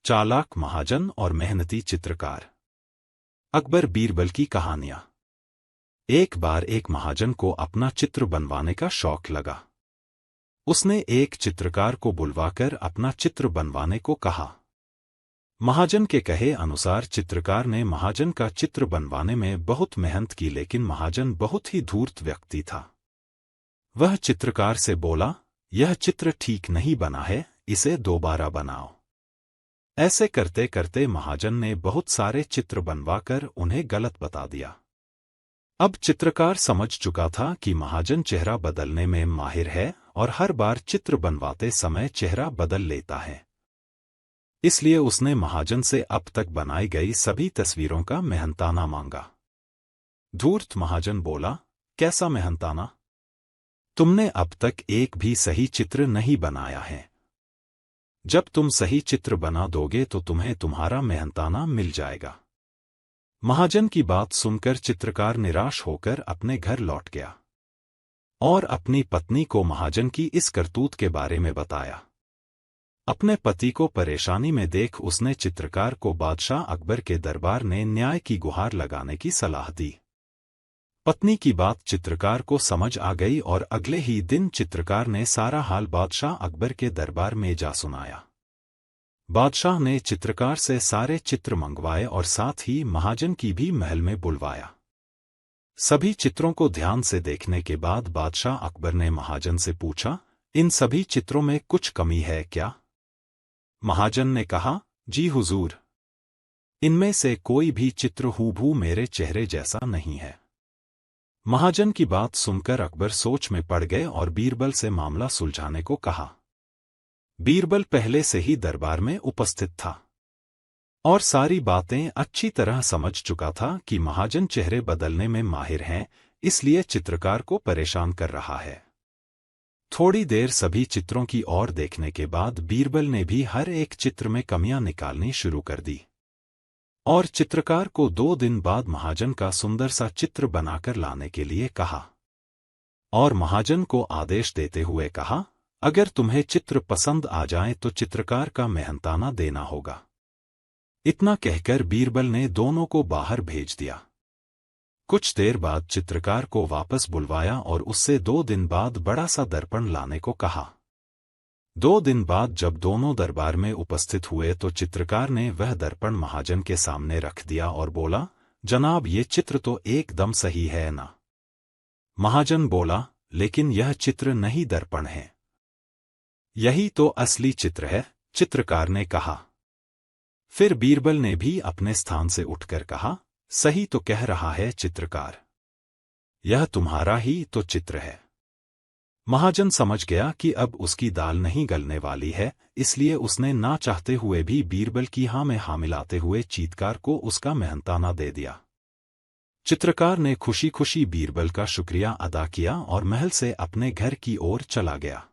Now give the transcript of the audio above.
चालाक महाजन और मेहनती चित्रकार। अकबर बीरबल की कहानियां। एक बार एक महाजन को अपना चित्र बनवाने का शौक लगा। उसने एक चित्रकार को बुलवाकर अपना चित्र बनवाने को कहा। महाजन के कहे अनुसार चित्रकार ने महाजन का चित्र बनवाने में बहुत मेहनत की, लेकिन महाजन बहुत ही धूर्त व्यक्ति था। वह चित्रकार से बोला, यह चित्र ठीक नहीं बना है, इसे दोबारा बनाओ। ऐसे करते करते महाजन ने बहुत सारे चित्र बनवाकर उन्हें गलत बता दिया। अब चित्रकार समझ चुका था कि महाजन चेहरा बदलने में माहिर है और हर बार चित्र बनवाते समय चेहरा बदल लेता है। इसलिए उसने महाजन से अब तक बनाई गई सभी तस्वीरों का मेहनताना मांगा। धूर्त महाजन बोला, कैसा मेहनताना? तुमने अब तक एक भी सही चित्र नहीं बनाया है। जब तुम सही चित्र बना दोगे तो तुम्हें तुम्हारा मेहनताना मिल जाएगा। महाजन की बात सुनकर चित्रकार निराश होकर अपने घर लौट गया और अपनी पत्नी को महाजन की इस करतूत के बारे में बताया। अपने पति को परेशानी में देख उसने चित्रकार को बादशाह अकबर के दरबार में न्याय की गुहार लगाने की सलाह दी। पत्नी की बात चित्रकार को समझ आ गई और अगले ही दिन चित्रकार ने सारा हाल बादशाह अकबर के दरबार में जा सुनाया। बादशाह ने चित्रकार से सारे चित्र मंगवाए और साथ ही महाजन की भी महल में बुलवाया। सभी चित्रों को ध्यान से देखने के बाद बादशाह अकबर ने महाजन से पूछा, इन सभी चित्रों में कुछ कमी है क्या? महाजन ने कहा, जी हुजूर, इनमें से कोई भी चित्र हूबहू मेरे चेहरे जैसा नहीं है। महाजन की बात सुनकर अकबर सोच में पड़ गए और बीरबल से मामला सुलझाने को कहा। बीरबल पहले से ही दरबार में उपस्थित था और सारी बातें अच्छी तरह समझ चुका था कि महाजन चेहरे बदलने में माहिर हैं, इसलिए चित्रकार को परेशान कर रहा है। थोड़ी देर सभी चित्रों की ओर देखने के बाद बीरबल ने भी हर एक चित्र में कमियां निकालनी शुरू कर दी और चित्रकार को 2 दिन बाद महाजन का सुंदर सा चित्र बनाकर लाने के लिए कहा और महाजन को आदेश देते हुए कहा, अगर तुम्हें चित्र पसंद आ जाए तो चित्रकार का मेहनताना देना होगा। इतना कहकर बीरबल ने दोनों को बाहर भेज दिया। कुछ देर बाद चित्रकार को वापस बुलवाया और उससे 2 दिन बाद बड़ा सा दर्पण लाने को कहा। 2 दिन बाद जब दोनों दरबार में उपस्थित हुए तो चित्रकार ने वह दर्पण महाजन के सामने रख दिया और बोला, जनाब, ये चित्र तो एकदम सही है ना? महाजन बोला, लेकिन यह चित्र नहीं दर्पण है। यही तो असली चित्र है, चित्रकार ने कहा। फिर बीरबल ने भी अपने स्थान से उठकर कहा, सही तो कह रहा है चित्रकार, यह तुम्हारा ही तो चित्र है। महाजन समझ गया कि अब उसकी दाल नहीं गलने वाली है, इसलिए उसने ना चाहते हुए भी बीरबल की हाँ में हाँ मिलाते हुए चीतकार को उसका मेहनताना दे दिया। चित्रकार ने खुशी खुशी बीरबल का शुक्रिया अदा किया और महल से अपने घर की ओर चला गया।